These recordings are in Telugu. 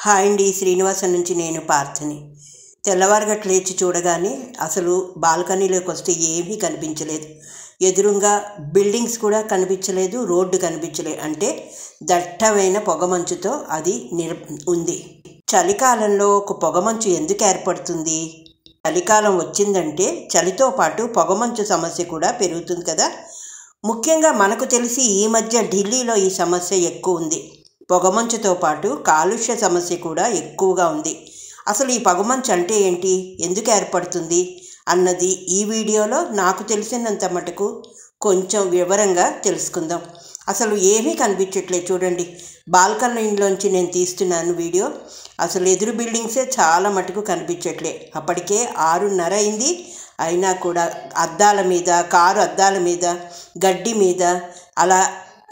హాయ్ అండి, శ్రీనివాసం నుంచి నేను పార్థని. తెల్లవారుగట్ల లేచి చూడగానే అసలు బాల్కనీలోకి వస్తే ఏమీ కనిపించలేదు. ఎదురుగా బిల్డింగ్స్ కూడా కనిపించలేదు, రోడ్డు కనిపించలేదు. అంటే దట్టమైన పొగమంచుతో అది ఉంది. చలికాలంలో ఒక పొగమంచు ఎందుకు ఏర్పడుతుంది? చలికాలం వచ్చిందంటే చలితో పాటు పొగమంచు సమస్య కూడా పెరుగుతుంది కదా. ముఖ్యంగా మనకు తెలిసి ఈ మధ్య ఢిల్లీలో ఈ సమస్య ఎక్కువ ఉంది. పొగమంచుతో పాటు కాలుష్య సమస్య కూడా ఎక్కువగా ఉంది. అసలు ఈ పొగమంచు అంటే ఏంటి, ఎందుకు ఏర్పడుతుంది అన్నది ఈ వీడియోలో నాకు తెలిసినంత మటుకు కొంచెం వివరంగా తెలుసుకుందాం. అసలు ఏమీ కనిపించట్లేదు చూడండి. బాల్కనీలోంచి నేను తీస్తున్నాను వీడియో. అసలు ఎదురు బిల్డింగ్సే చాలా మటుకు కనిపించట్లే. అప్పటికే 6:30 అయింది. అయినా కూడా అద్దాల మీద, కారు అద్దాల మీద, గడ్డి మీద అలా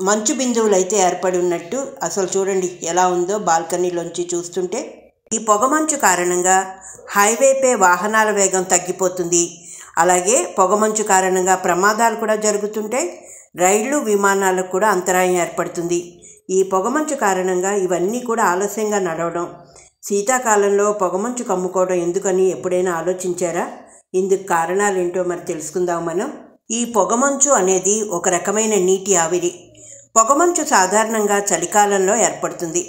మంచు బిందువులు అయితే ఏర్పడి ఉన్నట్టు అసలు చూడండి ఎలా ఉందో బాల్కనీలోంచి చూస్తుంటే. ఈ పొగమంచు కారణంగా హైవేపై వాహనాల వేగం తగ్గిపోతుంది. అలాగే పొగమంచు కారణంగా ప్రమాదాలు కూడా జరుగుతుంటాయి. రైళ్లు, విమానాలకు కూడా అంతరాయం ఏర్పడుతుంది. ఈ పొగమంచు కారణంగా ఇవన్నీ కూడా ఆలస్యంగా నడవడం. శీతాకాలంలో పొగమంచు కమ్ముకోవడం ఎందుకని ఎప్పుడైనా ఆలోచించారా? ఇందుకు కారణాలు ఏంటో మరి తెలుసుకుందాం మనం. ఈ పొగమంచు అనేది ఒక రకమైన నీటి ఆవిరి. పొగమంచు సాధారణంగా చలికాలంలో ఏర్పడుతుంది.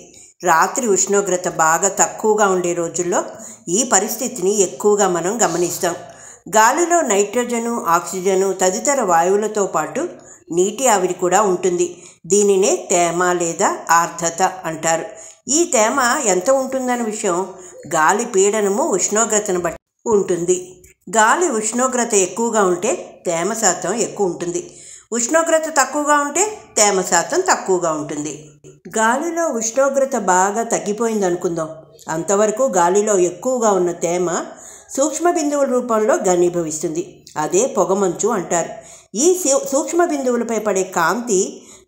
రాత్రి ఉష్ణోగ్రత బాగా తక్కువగా ఉండే రోజుల్లో ఈ పరిస్థితిని ఎక్కువగా మనం గమనిస్తాం. గాలిలో నైట్రోజను, ఆక్సిజను తదితర వాయువులతో పాటు నీటి ఆవిరి కూడా ఉంటుంది. దీనినే తేమ లేదా ఆర్ద్రత అంటారు. ఈ తేమ ఎంత ఉంటుందన్న విషయం గాలి పీడనము, ఉష్ణోగ్రతను బట్టి ఉంటుంది. గాలి ఉష్ణోగ్రత ఎక్కువగా ఉంటే తేమ శాతం ఎక్కువ ఉంటుంది. ఉష్ణోగ్రత తక్కువగా ఉంటే తేమ శాతం తక్కువగా ఉంటుంది. గాలిలో ఉష్ణోగ్రత బాగా తగ్గిపోయింది అనుకుందాం. అంతవరకు గాలిలో ఎక్కువగా ఉన్న తేమ సూక్ష్మ బిందువుల రూపంలో ఘనీభవిస్తుంది. అదే పొగమంచు అంటారు. ఈ సూక్ష్మ బిందువులపై పడే కాంతి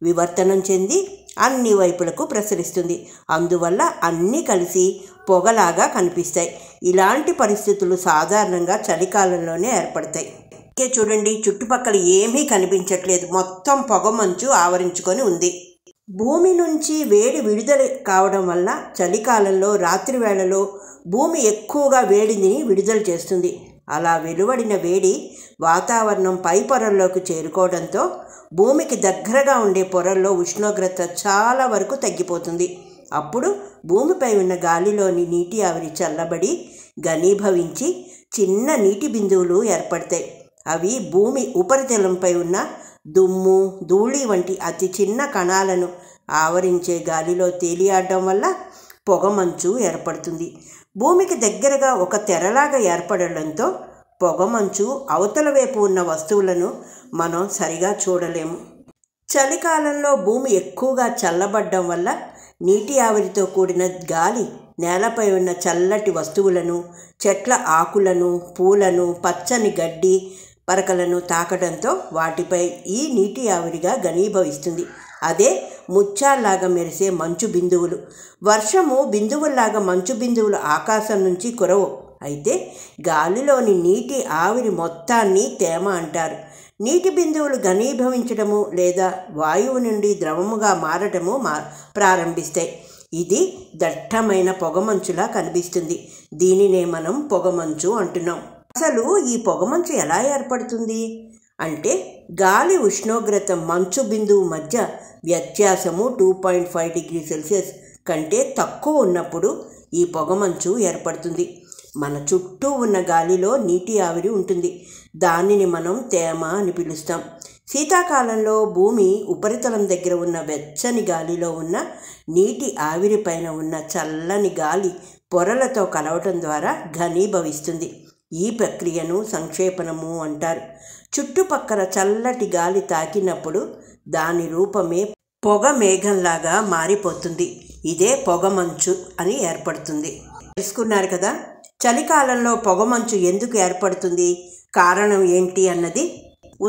వివర్తనం చెంది అన్ని వైపులకు ప్రసరిస్తుంది. అందువల్ల అన్నీ కలిసి పొగలాగా కనిపిస్తాయి. ఇలాంటి పరిస్థితులు సాధారణంగా చలికాలంలోనే ఏర్పడతాయి. చూడండి, చుట్టుపక్కల ఏమీ కనిపించట్లేదు. మొత్తం పొగమంచు ఆవరించుకొని ఉంది. భూమి నుంచి వేడి విడుదల కావడం వల్ల చలికాలంలో రాత్రి వేళలో భూమి ఎక్కువగా వేడిని విడుదల చేస్తుంది. అలా వెలువడిన వేడి వాతావరణం పై పొరల్లోకి చేరుకోవడంతో భూమికి దగ్గరగా ఉండే పొరల్లో ఉష్ణోగ్రత చాలా వరకు తగ్గిపోతుంది. అప్పుడు భూమిపై ఉన్న గాలిలోని నీటి ఆవిరి చల్లబడి ఘనీభవించి చిన్న నీటి బిందువులు ఏర్పడతాయి. అవి భూమి ఉపరితలంపై ఉన్న దుమ్ము, ధూళి వంటి అతి చిన్న కణాలను ఆవరించే గాలిలో తేలియాడడం వల్ల పొగమంచు ఏర్పడుతుంది. భూమికి దగ్గరగా ఒక తెరలాగా ఏర్పడడంతో పొగమంచు అవతల వైపు ఉన్న వస్తువులను మనం సరిగా చూడలేము. చలికాలంలో భూమి ఎక్కువగా చల్లబడడం వల్ల నీటి ఆవిరితో కూడిన గాలి నేలపై ఉన్న చల్లటి వస్తువులను, చెట్ల ఆకులను, పూలను, పచ్చని గడ్డి పరకలను తాకడంతో వాటిపై ఈ నీటి ఆవిరిగా ఘనీభవిస్తుంది. అదే ముత్యాల్లాగా మెరిసే మంచు బిందువులు. వర్షము బిందువుల్లాగా మంచు బిందువులు ఆకాశం నుంచి కురవు. అయితే గాలిలోని నీటి ఆవిరి మొత్తాన్ని తేమ అంటారు. నీటి బిందువులు ఘనీభవించడము లేదా వాయువు నుండి ద్రవముగా మారటము ప్రారంభిస్తాయి. ఇది దట్టమైన పొగమంచులా కనిపిస్తుంది. దీనినే మనం పొగమంచు అంటున్నాం. అసలు ఈ పొగమంచు ఎలా ఏర్పడుతుంది అంటే, గాలి ఉష్ణోగ్రత మంచు బిందువు మధ్య వ్యత్యాసము 2.5 డిగ్రీ సెల్సియస్ కంటే తక్కువ ఉన్నప్పుడు ఈ పొగమంచు ఏర్పడుతుంది. మన చుట్టూ ఉన్న గాలిలో నీటి ఆవిరి ఉంటుంది. దానిని మనం తేమ అని పిలుస్తాం. శీతాకాలంలో భూమి ఉపరితలం దగ్గర ఉన్న వెచ్చని గాలిలో ఉన్న నీటి ఆవిరి పైన ఉన్న చల్లని గాలి పొరలతో కలవటం ద్వారా ఘనీభవిస్తుంది. ఈ ప్రక్రియను సంక్షేపణము అంటారు. చుట్టుపక్కల చల్లటి గాలి తాకినప్పుడు దాని రూపమే పొగ మేఘంలాగా మారిపోతుంది. ఇదే పొగమంచు అని ఏర్పడుతుంది. తెలుసుకున్నారు కదా, చలికాలంలో పొగమంచు ఎందుకు ఏర్పడుతుంది, కారణం ఏంటి అన్నది.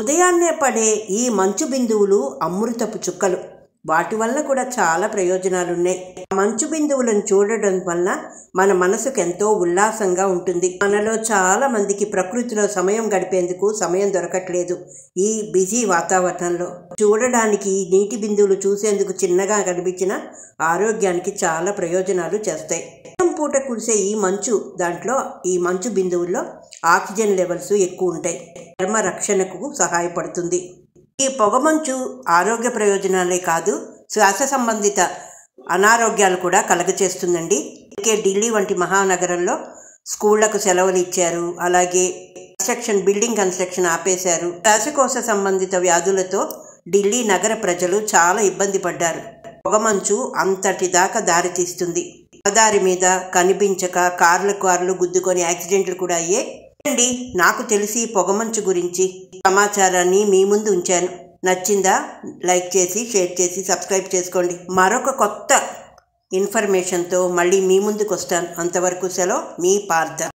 ఉదయాన్నే పడే ఈ మంచు బిందువులు అమృతపు చుక్కలు. వాటి వల్ల కూడా చాలా ప్రయోజనాలు ఉన్నాయి. మంచు బిందువులను చూడడం వల్ల మన మనసుకు ఎంతో ఉల్లాసంగా ఉంటుంది. మనలో చాలా మందికి ప్రకృతిలో సమయం గడిపేందుకు సమయం దొరకట్లేదు. ఈ బిజీ వాతావరణంలో చూడడానికి నీటి బిందువులు చూసేందుకు చిన్నగా కనిపించిన ఆరోగ్యానికి చాలా ప్రయోజనాలు చేస్తాయి. పూట కురిసే ఈ మంచు బిందువుల్లో ఆక్సిజన్ లెవెల్స్ ఎక్కువ ఉంటాయి. చర్మ రక్షణకు సహాయపడుతుంది. ఈ పొగమంచు ఆరోగ్య ప్రయోజనాలే కాదు, శ్వాస సంబంధిత అనారోగ్యాలు కూడా కలుగచేస్తుందండి. అందుకే ఢిల్లీ వంటి మహానగరంలో స్కూళ్లకు సెలవులు ఇచ్చారు. అలాగే బిల్డింగ్ కన్స్ట్రక్షన్ ఆపేశారు. శ్వాసకోశ సంబంధిత వ్యాధులతో ఢిల్లీ నగర ప్రజలు చాలా ఇబ్బంది పడ్డారు. పొగమంచు అంతటి దాకా దారితీస్తుంది. రహదారి మీద కనిపించక కార్లు గుద్దుకొని యాక్సిడెంట్లు కూడా అయ్యాయి. నాకు తెలిసి పొగమంచు గురించి సమాచారాన్ని మీ ముందు ఉంచాను. నచ్చిందా? లైక్ చేసి, షేర్ చేసి, సబ్స్క్రైబ్ చేసుకోండి. మరొక కొత్త ఇన్ఫర్మేషన్తో మళ్ళీ మీ ముందుకు వస్తాను. అంతవరకు సెలవు, మీ పార్థ.